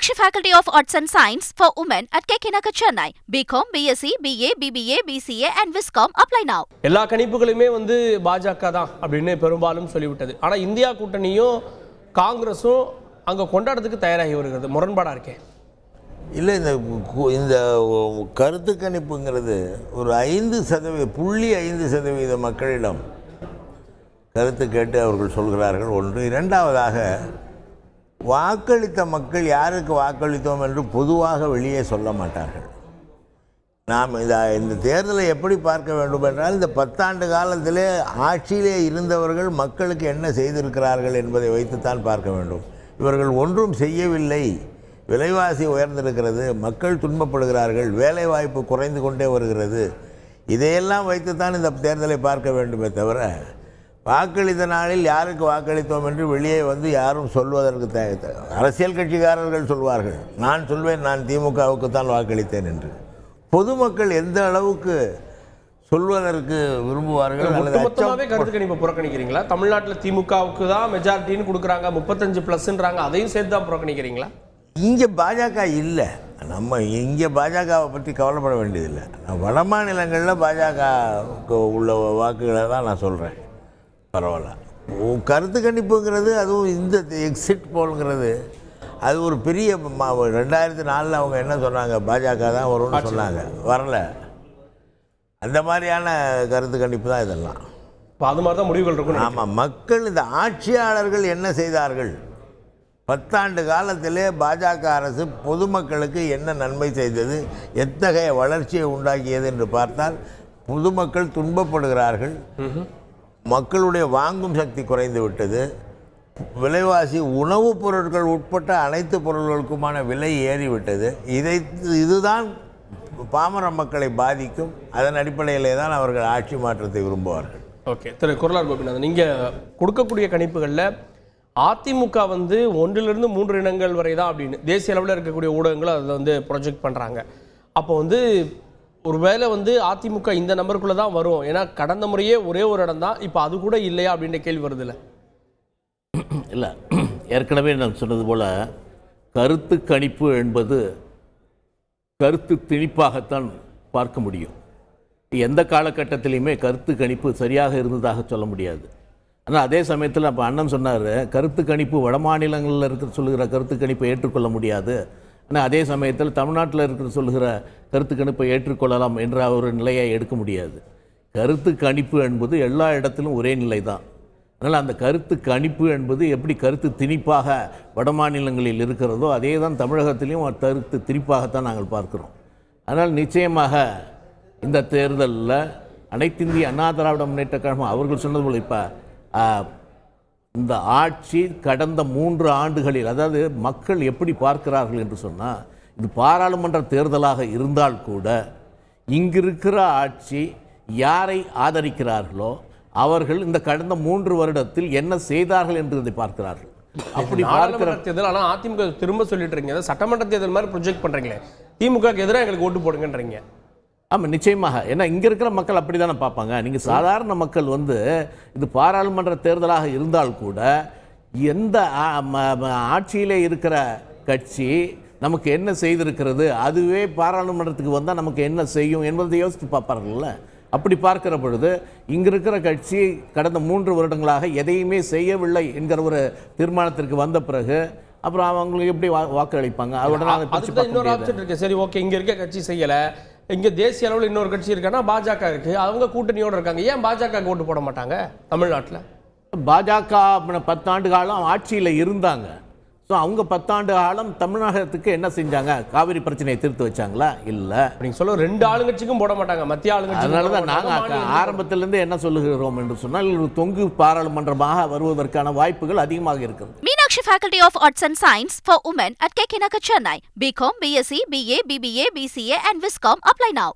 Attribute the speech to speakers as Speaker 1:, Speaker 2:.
Speaker 1: Meenakshi Faculty of Arts and Science for Women at KK Nagar, Chennai. BCom, BSc, BA, BBA, BCA and Viscom. Apply now.
Speaker 2: எல்லா கணிப்புகளுமே பாஜக தான் அப்படின்னு பெரும்பாலும் சொல்லிவிட்டது. ஆனால் India கூட்டணியும் காங்கிரஸும் அங்கே கொண்டாடுறதுக்கு தயாராகி வருகிறது. முரண்பாடாக இருக்கேன்
Speaker 3: இல்லை. இந்த கருத்து கணிப்புங்கிறது ஒரு 5% மக்களிடம் கருத்து கேட்டு அவர்கள் சொல்கிறார்கள். ஒன்று. இரண்டாவதாக, வாக்களித்த மக்கள் யாருக்கு வாக்களித்தோம் என்று பொதுவாக வெளியே சொல்ல மாட்டார்கள். நாம் இந்த தேர்தலை எப்படி பார்க்க வேண்டும் என்றால், இந்த 10 ஆண்டு காலத்திலே ஆட்சியிலே இருந்தவர்கள் மக்களுக்கு என்ன செய்திருக்கிறார்கள் என்பதை வைத்துத்தான் பார்க்க வேண்டும். இவர்கள் ஒன்றும் செய்யவில்லை, விலைவாசி உயர்ந்திருக்கிறது, மக்கள் துன்பப்படுகிறார்கள், வேலைவாய்ப்பு குறைந்து கொண்டே வருகிறது, இதையெல்லாம் வைத்துத்தான் இந்த தேர்தலை பார்க்க வேண்டுமே தவிர, வாக்களித்த நாளில் யாருக்கு வாக்களித்தோம் என்று வெளியே யாரும் சொல்வதற்கு அரசியல் கட்சிக்காரர்கள் சொல்வார்கள், நான் சொல்வேன் நான் திமுகவுக்கு தான் வாக்களித்தேன் என்று. பொதுமக்கள் எந்த அளவுக்கு சொல்வதற்கு விரும்புவார்கள்?
Speaker 2: மொத்தமாகவே கருத்து கணிப்பை புறக்கணிக்கிறீங்களா? தமிழ்நாட்டில் திமுகவுக்கு தான் மெஜாரிட்டின்னு கொடுக்குறாங்க, 35+ன்றாங்க, அதையும் சேர்த்து தான் புறக்கணிக்கிறீங்களா?
Speaker 3: இங்கே பாஜக இல்லை. நம்ம இங்கே பாஜகவை பற்றி கவலைப்பட வேண்டியதில்லை. வட மாநிலங்களில் பாஜக உள்ள வாக்குகளை தான் நான் சொல்கிறேன். பரவாயில்ல. கருத்து கணிப்புங்கிறது, அதுவும் இந்த எக்ஸிட் போலுங்கிறது, அது ஒரு பெரிய 2004 அவங்க என்ன சொன்னாங்க, பாஜக தான் வரும்னு சொன்னாங்க, வரல. அந்த மாதிரியான கருத்து கணிப்பு தான் இதெல்லாம்.
Speaker 2: அது மாதிரி தான் முடிவுகள் இருக்கும்.
Speaker 3: ஆமாம். மக்கள், இந்த ஆட்சியாளர்கள் என்ன செய்தார்கள், 10 ஆண்டு காலத்திலே பாஜக அரசு பொதுமக்களுக்கு என்ன நன்மை செய்தது, எத்தகைய வளர்ச்சியை உண்டாக்கியது என்று பார்த்தால் பொதுமக்கள் துன்பப்படுகிறார்கள். மக்களுடைய வாங்கும் சக்தி குறைந்து விட்டது. விலைவாசி, உணவுப் பொருட்கள் உட்பட்ட அனைத்து பொருட்களுக்குமான விலை ஏறிவிட்டது. இதுதான் பாமர மக்களை பாதிக்கும். அதன் அடிப்படையிலே தான் அவர்கள் ஆட்சி மாற்றத்தை விரும்புவார்கள்.
Speaker 2: ஓகே. திரு குரலார் கோபிநாதன், நீங்கள் கொடுக்கக்கூடிய கணிப்புகளில் அதிமுக 1லிருந்து 3 இடங்கள் வரை தான் அப்படின்னு தேசிய அளவில் இருக்கக்கூடிய ஊடகங்கள் அதை ப்ரொஜெக்ட் பண்ணுறாங்க. அப்போ ஒருவேளை அதிமுக இந்த நம்பருக்குள்ளே தான் வரும், ஏன்னா கடந்த முறையே ஒரே ஒரு இடம் தான், இப்போ அது கூட இல்லையா அப்படின்ற கேள்வி வருது.
Speaker 4: இல்லை, ஏற்கனவே நான் சொன்னது போல் கருத்து கணிப்பு என்பது கருத்து திணிப்பாகத்தான் பார்க்க முடியும். எந்த காலகட்டத்திலையுமே கருத்து கணிப்பு சரியாக இருந்ததாக சொல்ல முடியாது. ஆனால் அதே சமயத்தில் அப்போ அண்ணன் சொன்னார், கருத்து கணிப்பு வட மாநிலங்களில் சொல்லுகிற கருத்து கணிப்பை ஏற்றுக்கொள்ள முடியாது, ஆனால் அதே சமயத்தில் தமிழ்நாட்டில் சொல்லுகிற கருத்து கணிப்பை ஏற்றுக்கொள்ளலாம் என்ற ஒரு நிலையை எடுக்க முடியாது. கருத்து கணிப்பு என்பது எல்லா இடத்திலும் ஒரே நிலை தான். அதனால் அந்த கருத்து கணிப்பு என்பது எப்படி கருத்து திணிப்பாக வட மாநிலங்களில் இருக்கிறதோ அதே தான் தமிழகத்திலையும் கருத்து திணிப்பாகத்தான் நாங்கள் பார்க்குறோம். அதனால் நிச்சயமாக இந்த தேர்தலில் அனைத்திந்திய அண்ணா திராவிட முன்னேற்ற கழகம் அவர்கள் சொன்னது போல் இப்போ இந்த ஆட்சி கடந்த 3 ஆண்டுகளில், அதாவது மக்கள் எப்படி பார்க்கிறார்கள் என்று சொன்னால், இது பாராளுமன்ற தேர்தலாக இருந்தால் கூட இங்கிருக்கிற ஆட்சி யாரை ஆதரிக்கிறார்களோ அவர்கள் இந்த கடந்த 3 வருடத்தில் என்ன செய்தார்கள் என்று இதை பார்க்கிறார்கள். அப்படி பார்க்கிற
Speaker 2: தேர்தல். ஆனால் அதிமுக திரும்ப சொல்லிட்டு இருக்கீங்க, சட்டமன்ற தேர்தல் மாதிரி ப்ரொஜெக்ட் பண்ணுறீங்களே, திமுக எதிராக எங்களுக்கு ஓட்டு போடுங்கன்றீங்க.
Speaker 4: ஆமாம், நிச்சயமாக. ஏன்னா இங்கே இருக்கிற மக்கள் அப்படி தானே பார்ப்பாங்க. நீங்கள் சாதாரண மக்கள் இது பாராளுமன்ற தேர்தலாக இருந்தால் கூட எந்த ஆட்சியிலே இருக்கிற கட்சி நமக்கு என்ன செய்திருக்கிறது, அதுவே பாராளுமன்றத்துக்கு வந்தால் நமக்கு என்ன செய்யும் என்பதை யோசித்து பார்ப்பார்கள்ல. அப்படி பார்க்கிற பொழுது இங்கே இருக்கிற கட்சி கடந்த 3 வருடங்களாக எதையுமே செய்யவில்லை என்கிற ஒரு தீர்மானத்திற்கு வந்த பிறகு அப்புறம் அவங்களுக்கு எப்படி வாக்கு அளிப்பாங்க?
Speaker 2: இன்னொரு ஆப்ஷன் இருக்கு. சரி, ஓகே, இங்கே இருக்க கட்சி செய்யலை, இங்கே தேசிய அளவில் இன்னொரு கட்சி இருக்கான்னா பாஜக இருக்கு, அவங்க கூட்டணியோடு இருக்காங்க, ஏன் பாஜக ஓட்டு போட மாட்டாங்க? தமிழ்நாட்டில்
Speaker 4: பாஜக 10 ஆண்டு காலம் ஆட்சியில் இருந்தாங்க. ஸோ அவங்க 10 ஆண்டு காலம் தமிழகத்துக்கு என்ன செஞ்சாங்க? காவிரி பிரச்சனையை தீர்த்து வச்சாங்களா? இல்லை. நீங்கள் சொல்ல 2 ஆளுங்கட்சிக்கும் போட மாட்டாங்க, மத்திய ஆளுங்கட்சி. அதனால தான் நாங்கள் ஆரம்பத்திலிருந்து என்ன சொல்லுகிறோம் என்று சொன்னால், தொங்கு பாராளுமன்றமாக வருவதற்கான வாய்ப்புகள் அதிகமாக இருக்கிறது.
Speaker 1: Meenakshi Faculty of Arts and Science for Women at KK Nagar, Chennai. BCom, BSc, BA, BBA, BCA and Viscom. Apply now.